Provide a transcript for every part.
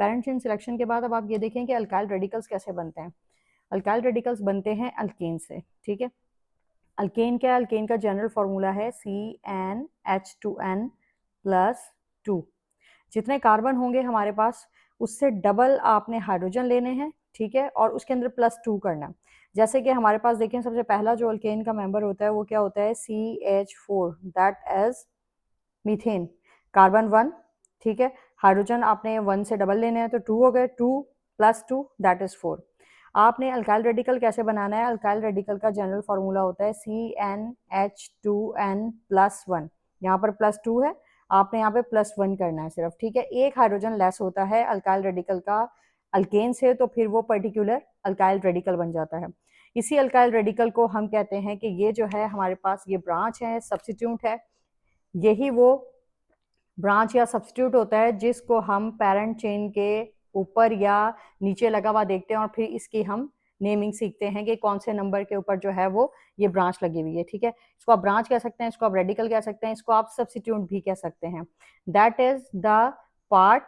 Parent chain selection के बाद अब आप ये देखें कि अल्काइल रेडिकल्स कैसे बनते हैं। अल्काइल रेडिकल्स बनते हैं अल्केन से, ठीक है। अल्केन क्या है? अल्केन का जनरल फॉर्मूला है CnH2n प्लस 2। जितने कार्बन होंगे हमारे पास उससे डबल आपने हाइड्रोजन लेने हैं, ठीक है, और उसके अंदर +2 करना है। जैसे कि हमारे पास देखें सबसे पहला जो अल्केन का मेंबर होता है वो क्या होता है? CH4, that is methane, carbon 1, ठीक है। हाइड्रोजन आपने 1 से डबल लेने हैं तो 2 हो गए, 2 + 2 दैट इज 4। आपने अल्काइल रेडिकल कैसे बनाना है? अल्काइल रेडिकल का जनरल फॉर्मूला होता है CnH2n + 1। यहाँ पर +2 है, आपने यहाँ पे +1 करना है सिर्फ, ठीक है। एक हाइड्रोजन लेस होता है अल्काइल रेडिकल का अल्केन से, तो फिर वो पर्टिकुलर अल्काइल रेडिकल बन जाता है। इसी अल्काइल रेडिकल को हम कहते हैं कि ये जो है हमारे पास ये ब्रांच है, सब्स्टिट्यूट है, यही वो ब्रांच या सब्स्टिट्यूट होता है जिसको हम पेरेंट चेन के ऊपर या नीचे लगा हुआ देखते हैं और फिर इसकी हम नेमिंग सीखते हैं कि कौन से नंबर के ऊपर जो है वो ये ब्रांच लगी हुई है, ठीक है। इसको आप ब्रांच कह सकते हैं, इसको आप रेडिकल कह सकते हैं, इसको आप सब्स्टिट्यूट भी कह सकते हैं। That is the part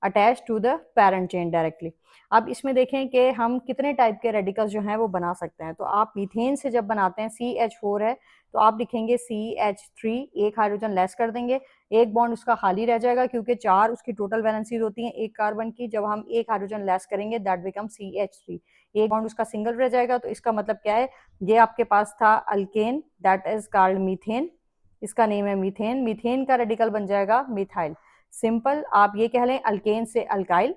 attach to the parent chain directly. अब इसमें देखें कि हम कितने टाइप के रेडिकल्स जो हैं वो बना सकते हैं। तो आप मीथेन से जब बनाते हैं, CH4 है तो आप लिखेंगे CH3, एक हाइड्रोजन लेस कर देंगे, एक बॉन्ड उसका खाली रह जाएगा क्योंकि 4 उसकी टोटल वैलेंसीज होती हैं एक कार्बन की। जब हम एक हाइड्रोजन लेस करेंगे दैट बिकम CH3, एक बॉन्ड उसका सिंगल रह जाएगा। तो इसका मतलब क्या है? ये आपके पास था alkane that is called methane, इसका नेम है मीथेन। मीथेन का रेडिकल बन जाएगा मिथाइल। सिंपल आप ये कह लें अल्केन से अल्काइल,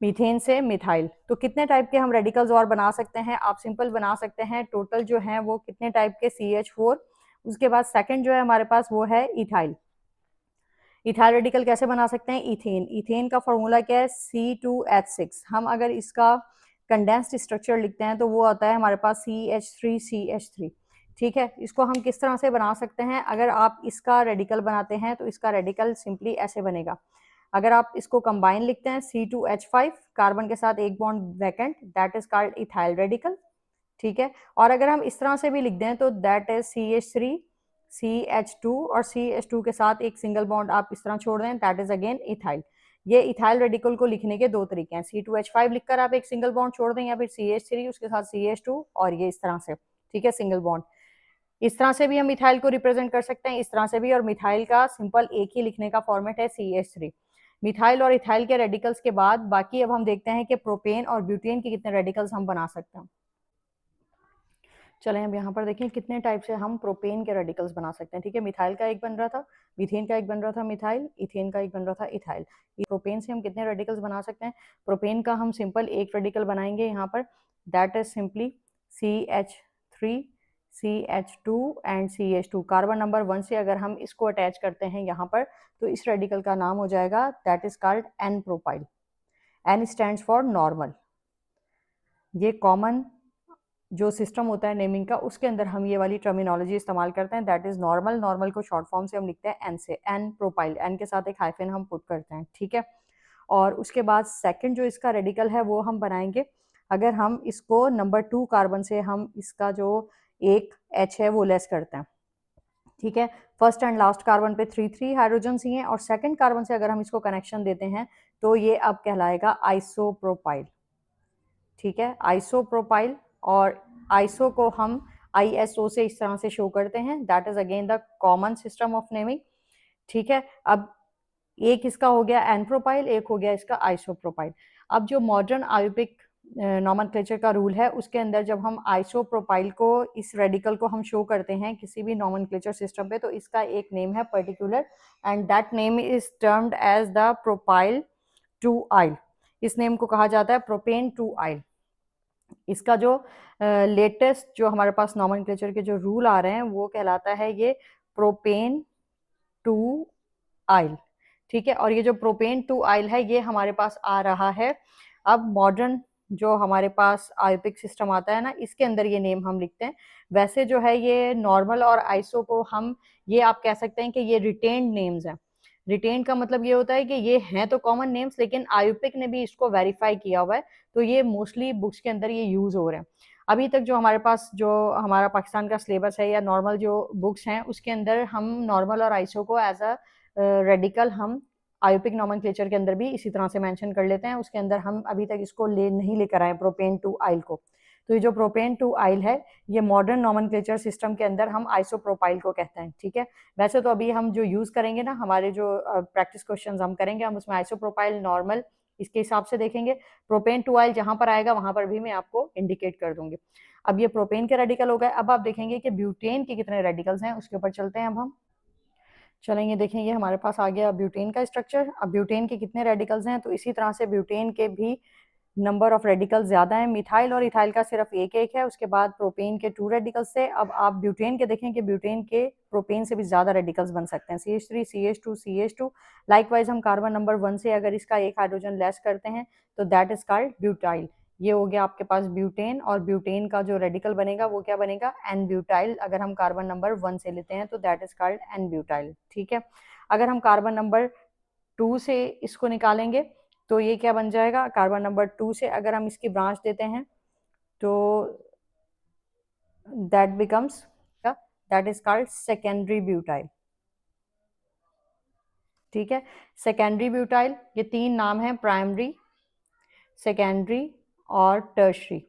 मीथेन से मिथाइल। तो कितने टाइप के हम रेडिकल्स और बना सकते हैं? आप सिंपल बना सकते हैं टोटल जो है वो कितने टाइप के? CH4। उसके बाद सेकंड जो है हमारे पास वो है इथाइल। इथाइल रेडिकल कैसे बना सकते हैं? इथेन, इथेन का फॉर्मूला क्या है? C2H6। हम अगर इसका कंडेंस्ड स्ट्रक्चर लिखते हैं तो वो आता है हमारे पास CH3CH3, ठीक है। इसको हम किस तरह से बना सकते हैं? अगर आप इसका रेडिकल बनाते हैं तो इसका रेडिकल सिंपली ऐसे बनेगा। अगर आप इसको कंबाइन लिखते हैं C2H5 कार्बन के साथ एक bond vacant, that is called ethyl radical, ठीक है। और अगर हम इस तरह से भी लिख दें तो दैट इज CH3 CH2 और CH2 के साथ एक सिंगल बॉन्ड आप इस तरह छोड़ दें, दैट इज अगेन इथाइल। ये इथाइल रेडिकल को लिखने के दो तरीके हैं। C2H5 लिखकर आप एक सिंगल बॉन्ड छोड़ दें या फिर CH3 उसके साथ CH2 और ये इस तरह से, ठीक है, सिंगल बॉन्ड। इस तरह से भी हम मिथाइल को रिप्रेजेंट कर सकते हैं, इस तरह से भी। और मिथाइल का सिंपल एक ही लिखने का फॉर्मेट है CH3। मिथाइल और इथाइल के रेडिकल्स के बाद बाकी अब हम देखते हैं कि प्रोपेन और ब्यूटेन के कितने रेडिकल्स हम बना सकते हैं। चलें अब यहाँ पर देखें कितने टाइप से हम प्रोपेन के रेडिकल्स बना सकते हैं, ठीक है। मिथाइल का एक बन रहा था, मीथेन का एक बन रहा था मिथाइल, इथेन का एक बन रहा था इथाइल। ये प्रोपेन से हम कितने रेडिकल्स बना सकते हैं? प्रोपेन का हम सिंपल एक रेडिकल बनाएंगे यहाँ पर, that is simply CH3 CH2 and CH2। Carbon number 1 से अगर हम इसको अटैच करते हैं यहाँ पर तो इस रेडिकल का नाम हो जाएगा that is called N propyl. N stands for normal. ये कॉमन जो सिस्टम होता है नेमिंग का उसके अंदर हम ये वाली टर्मिनोलॉजी इस्तेमाल करते हैं, दैट इज नॉर्मल। नॉर्मल को शॉर्ट फॉर्म से हम लिखते हैं एन से, एन प्रोपाइल, एन के साथ एक हाइफन हम पुट करते हैं, ठीक है। और उसके बाद सेकंड जो इसका रेडिकल है वो हम बनाएंगे अगर हम इसको नंबर 2 कार्बन से हम इसका जो एक H है वो लेस करते हैं, ठीक है। फर्स्ट एंड लास्ट कार्बन पे 3 हाइड्रोजन ही हैं और सेकंड कार्बन से अगर हम इसको कनेक्शन देते हैं तो ये अब कहलाएगा आइसोप्रोपाइल, ठीक है, आइसोप्रोपाइल। और आइसो को हम ISO से इस तरह से शो करते हैं, that is again the common system of naming, ठीक है। अब एक इसका हो गया एनप्रोपाइल, एक हो गया इसका आइसोप्रोपाइल। अब जो मॉडर्न आयोपिक नॉमेनक्लेचर का रूल है उसके अंदर जब हम आइसोप्रोपाइल को, इस रेडिकल को हम शो करते हैं किसी भी नॉमेनक्लेचर सिस्टम पे तो इसका एक नेम है particular and that name is termed as the propyl two yl. इस नेम को कहा जाता है प्रोपेन टू आइल। इसका जो लेटेस्ट जो हमारे पास नॉमेनक्लेचर के जो रूल आ रहे हैं वो कहलाता है ये प्रोपेन टू आइल, ठीक है। और ये जो प्रोपेन टू आइल है ये हमारे पास आ रहा है अब मॉडर्न जो हमारे पास आयोपिक सिस्टम आता है ना इसके अंदर ये नेम हम लिखते हैं। वैसे जो है ये नॉर्मल और आइसो को हम, ये आप कह सकते हैं कि ये रिटेन्ड नेम्स हैं। रिटेन का मतलब ये होता है कि ये हैं तो कॉमन नेम्स लेकिन आयोपिक ने भी इसको वेरीफाई किया हुआ है तो ये मोस्टली बुक्स के अंदर ये यूज हो रहे हैं। अभी तक जो हमारे पास जो हमारा पाकिस्तान का सिलेबस है या नॉर्मल जो बुक्स हैं उसके अंदर हम नॉर्मल और आइसो को एज अ रेडिकल हम आयोपिक नॉमेनक्लेचर के अंदर भी इसी तरह से मेंशन कर लेते हैं। उसके अंदर हम अभी तक इसको नहीं लेकर आए प्रोपेन टू आइल को। तो ये जो प्रोपेन टू आइल है, ये मॉडर्न नॉमेनक्लेचर सिस्टम के अंदर हम आइसोप्रोपाइल को कहते हैं, ठीक है। वैसे तो अभी हम जो यूज करेंगे ना, हमारे जो प्रैक्टिस क्वेश्चंस हम करेंगे, हम उसमें आइसोप्रोपाइल नॉर्मल इसके हिसाब से देखेंगे। प्रोपेन टू आइल जहां पर आएगा वहां पर भी मैं आपको इंडिकेट कर दूंगी। अब ये प्रोपेन के रेडिकल हो गए। अब आप देखेंगे कि ब्यूटेन के कितने रेडिकल्स हैं, उसके ऊपर चलते हैं। अब हम चलेंगे, देखेंगे हमारे पास आ गया ब्यूटेन का स्ट्रक्चर। अब ब्यूटेन के कितने रेडिकल्स हैं, तो इसी तरह से ब्यूटेन के भी नंबर ऑफ रेडिकल्स ज्यादा है। मिथाइल और इथाइल का सिर्फ एक एक है। उसके बाद प्रोपेन के 2 रेडिकल्स थे। अब आप ब्यूटेन के देखें कि ब्यूटेन के प्रोपेन से भी ज्यादा रेडिकल्स बन सकते हैं, CH3 CH2 CH2। लाइकवाइज हम कार्बन नंबर 1 से अगर इसका एक हाइड्रोजन लेस करते हैं तो दैट इज कॉल्ड ब्यूटाइल। ये हो गया आपके पास ब्यूटेन, और ब्यूटेन का जो रेडिकल बनेगा वो क्या बनेगा, एन ब्यूटाइल। अगर हम कार्बन नंबर 1 से लेते हैं तो that is called N butyl, ठीक है। अगर हम कार्बन नंबर 2 से इसको निकालेंगे तो ये क्या बन जाएगा, कार्बन नंबर 2 से अगर हम इसकी ब्रांच देते हैं तो that becomes, that is called secondary butyl, ठीक है। सेकेंडरी ब्यूटाइल, ये 3 नाम हैं, प्राइमरी, सेकेंडरी और टर्शरी।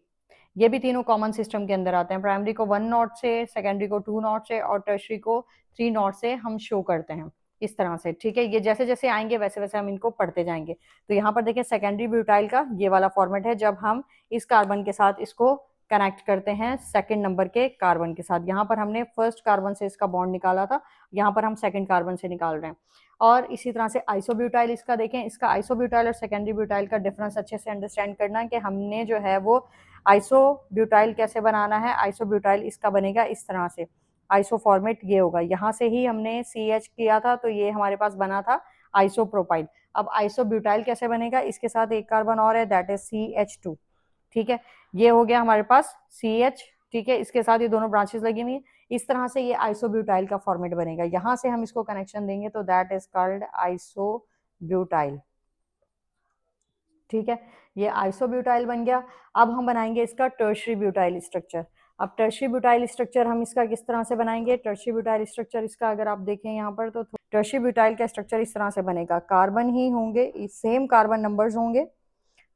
ये भी तीनों कॉमन सिस्टम के अंदर आते हैं। प्राइमरी को 1 नॉट से, सेकेंडरी को 2 नॉट से और टर्शरी को 3 नॉट से हम शो करते हैं, इस तरह से, ठीक है। ये जैसे जैसे आएंगे वैसे वैसे हम इनको पढ़ते जाएंगे। तो यहाँ पर देखिए सेकेंडरी ब्यूटाइल का ये वाला फॉर्मेट है, जब हम इस कार्बन के साथ इसको कनेक्ट करते हैं सेकंड नंबर के कार्बन के साथ। यहाँ पर हमने फर्स्ट कार्बन से इसका बॉन्ड निकाला था, यहाँ पर हम सेकंड कार्बन से निकाल रहे हैं। और इसी तरह से आइसोब्यूटाइल इसका देखें, इसका आइसोब्यूटाइल और सेकेंडरी ब्यूटाइल का डिफरेंस अच्छे से अंडरस्टैंड करना है कि हमने जो है वो आइसोब्यूटाइल कैसे बनाना है। आइसोब्यूटाइल इसका बनेगा इस तरह से, आइसो फॉर्मेट ये होगा, यहाँ से ही हमने CH किया था तो ये हमारे पास बना था आइसोप्रोपाइल। अब आइसोब्यूटाइल कैसे बनेगा, इसके साथ एक कार्बन और है, दैट इज CH2, ठीक है। ये हो गया हमारे पास CH, ठीक है, इसके साथ ये दोनों ब्रांचेस लगी हुई है। इस तरह से ये आइसोब्यूटाइल का फॉर्मेट बनेगा। यहां से हम इसको कनेक्शन देंगे तो दैट इज कॉल्ड आइसोब्यूटाइल, ठीक है। ये आइसोब्यूटाइल बन गया। अब हम बनाएंगे इसका टर्शरी ब्यूटाइल स्ट्रक्चर। अब टर्शरी ब्यूटाइल स्ट्रक्चर हम इसका किस तरह से बनाएंगे, टर्शरी ब्यूटाइल स्ट्रक्चर इसका अगर आप देखें यहाँ पर तो टर्शरी ब्यूटाइल का स्ट्रक्चर इस तरह से बनेगा। कार्बन ही होंगे, सेम कार्बन नंबर्स होंगे,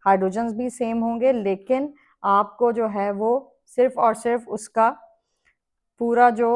हाइड्रोजन्स भी सेम होंगे, लेकिन आपको जो है वो सिर्फ और सिर्फ उसका पूरा जो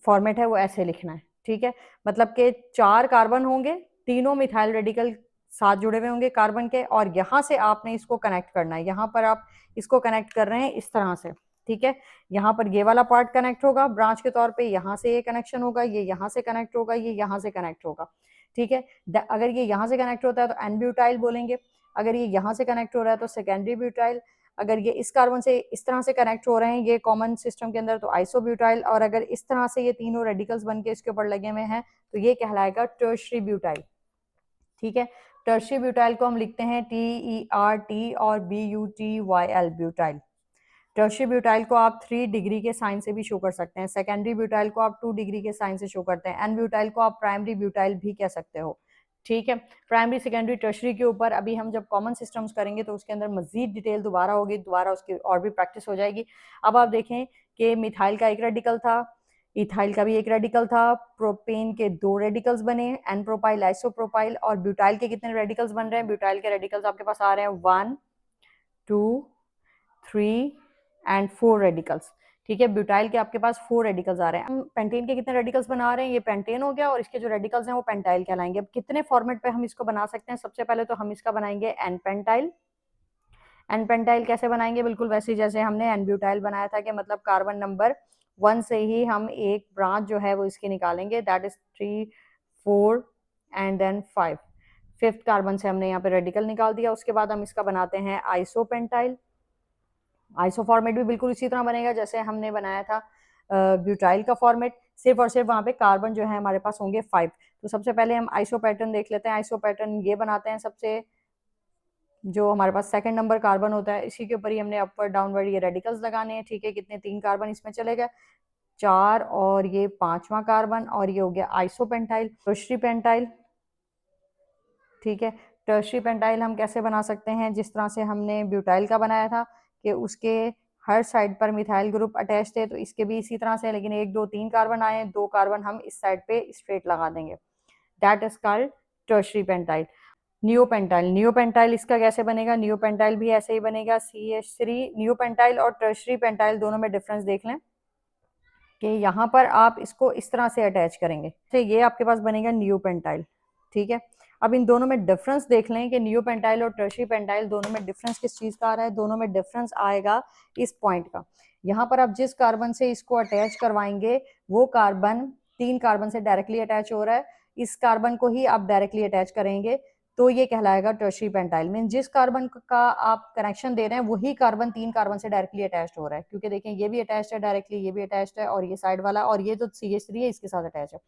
फॉर्मेट है वो ऐसे लिखना है, ठीक है। मतलब कि 4 कार्बन होंगे, तीनों मिथाइल रेडिकल साथ जुड़े हुए होंगे कार्बन के, और यहाँ से आपने इसको कनेक्ट करना है। यहाँ पर आप इसको कनेक्ट कर रहे हैं इस तरह से, ठीक है। यहाँ पर ये वाला पार्ट कनेक्ट होगा ब्रांच के तौर पे, यहाँ से ये कनेक्शन होगा, ये यहाँ से कनेक्ट होगा, ये यहाँ से कनेक्ट होगा, ठीक है। अगर ये यहाँ से कनेक्ट होता है तो एन ब्यूटाइल बोलेंगे, अगर ये यहाँ से कनेक्ट हो रहा है तो सेकेंडरी ब्यूटाइल, अगर ये इस कार्बन से इस तरह से कनेक्ट हो रहे हैं ये कॉमन सिस्टम के अंदर तो आइसोब्यूटाइल, और अगर इस तरह से ये तीनों रेडिकल्स बन के इसके ऊपर लगे हुए हैं तो ये कहलाएगा टर्शरी ब्यूटाइल, ठीक है। टर्शरी ब्यूटाइल को हम लिखते हैं TERT और BUTYL ब्यूटाइल। टर्शरी ब्यूटाइल को आप 3 डिग्री के साइन से भी शो कर सकते हैं, सेकेंडरी ब्यूटाइल को आप 2 डिग्री के साइन से शो करते हैं, एन ब्यूटाइल को आप प्राइमरी ब्यूटाइल भी कह सकते हो, ठीक है। प्राइमरी सेकेंडरी टर्शरी के ऊपर अभी हम जब कॉमन सिस्टम्स करेंगे तो उसके अंदर मजीद डिटेल दोबारा होगी, दोबारा उसकी और भी प्रैक्टिस हो जाएगी। अब आप देखें कि मिथाइल का एक रेडिकल था, इथाइल का भी एक रेडिकल था, प्रोपेन के 2 रेडिकल्स बने, एन प्रोपाइल आइसोप्रोपाइल, और ब्यूटाइल के कितने रेडिकल्स बन रहे हैं, ब्यूटाइल के रेडिकल्स आपके पास आ रहे हैं 1 2 3 एंड 4 रेडिकल्स, ठीक है। ब्यूटाइल के आपके पास 4 रेडिकल्स आ रहे हैं। हम पेंटेन के कितने रेडिकल्स बना रहे हैं, ये पेंटेन हो गया, और इसके जो रेडिकल्स हैं वो पेंटाइल कहलाएंगे। अब कितने फॉर्मेट पे हम इसको बना सकते हैं, सबसे पहले तो हम इसका बनाएंगे एन पेंटाइल। एन पेंटाइल कैसे बनाएंगे, बिल्कुल वैसे ही जैसे हमने एन ब्यूटाइल बनाया था, कि मतलब कार्बन नंबर 1 से ही हम एक ब्रांच जो है वो इसकी निकालेंगे, that is 3 4 and then 5। 5th carbon से हमने यहाँ पे रेडिकल निकाल दिया। उसके बाद हम इसका बनाते हैं आइसोपेंटाइल। आइसो फॉर्मेट भी बिल्कुल इसी तरह बनेगा जैसे हमने बनाया था ब्यूटाइल का फॉर्मेट, सिर्फ और सिर्फ वहाँ पे कार्बन जो है हमारे पास होंगे 5। तो सबसे पहले हम आइसो पैटर्न देख लेते हैं। आइसो पैटर्न ये बनाते हैं, सबसे जो हमारे पास सेकंड नंबर कार्बन होता है इसी के ऊपर ही हमने अपवर्ड डाउनवर्ड ये रेडिकल्स लगाने हैं, ठीक है। कितने 3 कार्बन इसमें चले गए, 4 और ये 5वां कार्बन, और ये हो गया आइसोपेंटाइल। टर्शरी पेंटाइल, ठीक है। टर्शरी पेंटाइल हम कैसे बना सकते हैं, जिस तरह से हमने ब्यूटाइल का बनाया था कि उसके हर साइड पर मिथाइल ग्रुप अटैच थे, तो इसके भी इसी तरह से, लेकिन 1 2 3 कार्बन आए, 2 कार्बन हम इस साइड पे स्ट्रेट लगा देंगे, that is called tertiary pentyl. Neopentyl, neopentyl इसका कैसे बनेगा, नियोपेंटाइल भी ऐसे ही बनेगा CH3। नियोपेंटाइल और टर्शरी पेंटाइल दोनों में डिफरेंस देख लें कि यहाँ पर आप इसको इस तरह से अटैच करेंगे तो ये आपके पास बनेगा नियोपेंटाइल, ठीक है। अब इन दोनों में डिफरेंस देख लें कि नियोपेंटाइल और टर्शरी पेंटाइल दोनों में डिफरेंस किस चीज़ का आ रहा है। दोनों में डिफरेंस आएगा इस पॉइंट का। यहाँ पर आप जिस कार्बन से इसको अटैच करवाएंगे वो कार्बन 3 कार्बन से डायरेक्टली अटैच हो रहा है, इस कार्बन को ही आप डायरेक्टली अटैच करेंगे तो ये कहलाएगा टर्शरी पेंटाइल। मीन जिस कार्बन का आप कनेक्शन दे रहे हैं वही कार्बन 3 कार्बन से डायरेक्टली अटैच्ड हो रहा है, क्योंकि देखें ये भी अटैच्ड है डायरेक्टली, ये भी अटैच्ड है और ये साइड वाला और ये जो CH3 है इसके साथ अटैच है।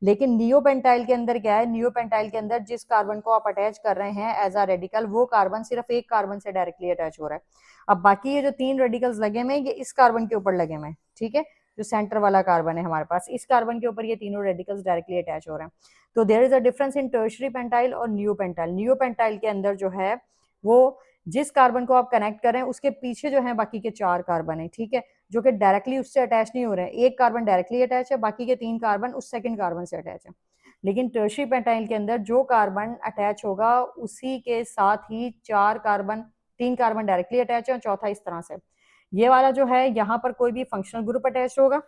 लेकिन नियोपेंटाइल के अंदर क्या है, नियोपेंटाइल के अंदर जिस कार्बन को आप अटैच कर रहे हैं एज अ रेडिकल वो कार्बन सिर्फ एक कार्बन से डायरेक्टली अटैच हो रहा है। अब बाकी ये जो 3 रेडिकल्स लगे हुए हैं ये इस कार्बन के ऊपर लगे हुए हैं, ठीक है। जो सेंटर वाला कार्बन है हमारे पास, इस कार्बन के ऊपर ये तीनों रेडिकल्स डायरेक्टली अटैच हो रहे हैं। तो there is a difference in tertiary pentyl और नियोपेंटाइल। नियोपेंटाइल के अंदर जो है वो जिस कार्बन को आप कनेक्ट कर रहे हैं उसके पीछे जो है बाकी के 4 कार्बन है, ठीक है, जो कि डायरेक्टली उससे अटैच नहीं हो रहे हैं। एक कार्बन डायरेक्टली अटैच है, बाकी के 3 कार्बन उस सेकंड कार्बन से अटैच है। लेकिन टर्शरी पेंटाइल के अंदर जो कार्बन अटैच होगा उसी के साथ ही 4 कार्बन, 3 कार्बन डायरेक्टली अटैच है और चौथा इस तरह से। ये वाला जो है यहाँ पर कोई भी फंक्शनल ग्रुप अटैच होगा।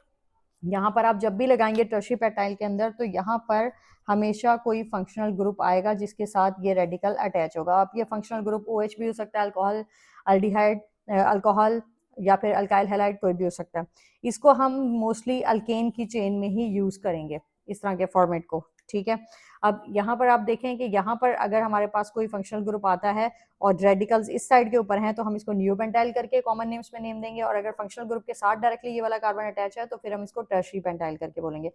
यहाँ पर आप जब भी लगाएंगे टर्शरी पेंटाइल के अंदर तो यहाँ पर हमेशा कोई फंक्शनल ग्रुप आएगा जिसके साथ ये रेडिकल अटैच होगा। आप ये फंक्शनल ग्रुप OH भी हो सकता है, अल्कोहल, अल्डिहाइड, अल्कोहल या फिर अल्काइल हैलाइड कोई भी हो सकता है। इसको हम मोस्टली अल्केन की चेन में ही यूज करेंगे इस तरह के फॉर्मेट को, ठीक है। अब यहाँ पर आप देखें कि यहाँ पर अगर हमारे पास कोई फंक्शनल ग्रुप आता है और रेडिकल्स इस साइड के ऊपर हैं तो हम इसको नियोपेंटाइल करके कॉमन नेम्स में नेम देंगे, और अगर फंक्शनल ग्रुप के साथ डायरेक्टली ये वाला कार्बन अटैच है तो फिर हम इसको टर्शरी पेंटाइल करके बोलेंगे।